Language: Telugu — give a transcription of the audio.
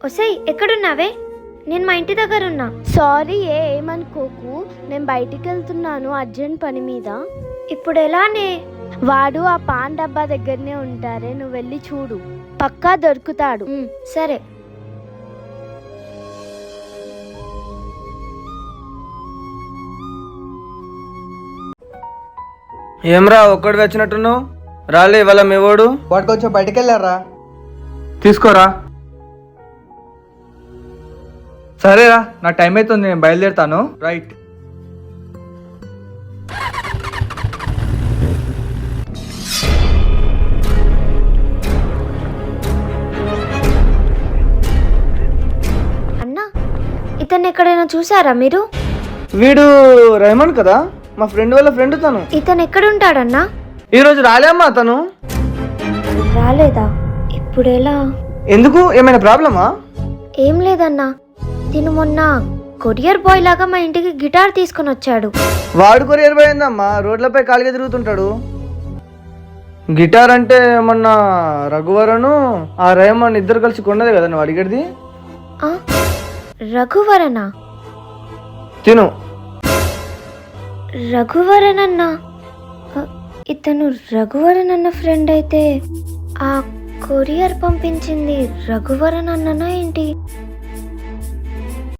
ఒసేయ్ ఎక్కడున్నావే? నేను మా ఇంటి దగ్గర ఉన్నా. సారీ ఏమనుకోకు, నేను బయటికి వెళ్తున్నాను అర్జెంట్ పని మీద. ఇప్పుడు ఎలానే? వాడు ఆ పాన్ డబ్బా దగ్గరనే ఉంటారే, నువ్వు వెళ్ళి చూడు, పక్కా దొరుకుతాడు. సరే. ఏమ్రా ఒక్కడికి వచ్చినట్టున్నావు? రాలే ఇవాళ మీ వాడు? వాడు కొంచెం బయటికి వెళ్ళారా. తీసుకోరా. సరేరా, నా టైం అవుతుంది, నేను బయలుదేరుతాను. రైట్. అన్నా, ఇతన్ని ఎక్కడైనా చూసారా మీరు? వీడు రెహమాన్ కదా, మా ఫ్రెండ్ వాళ్ళ ఫ్రెండ్ తను. ఇతను ఎక్కడుంటాడన్నా? ఈరోజు రాలేమ్మా అతను. రాలేదా? ఇప్పుడు ఎలా? ఎందుకు, ఏమైనా ప్రాబ్లమా? ఏం లేదన్నా, తిను మొన్న కొరియర్ బాయ్ లాగా మా ఇంటికి గిటార్ తీసుకొని వచ్చాడు. వాడు కొరియర్ పోయిందమ్మా, రోడ్లపై కాలిగా తిరుగుతుంటాడు. గిటార్ అంటే మొన్న రఘువరను ఆ రెహమాన్ ఇద్దరు కలిసి కొన్నదే కదా నువ్వు అడిగేది. ఆ, రఘువరనా? తిను. రఘువరన్ అన్న, ఇతను రఘువరన్ అన్న ఫ్రెండ్ అయితే ఆ కొరియర్ పంపించింది రఘువరన్ అన్ననా ఏంటి?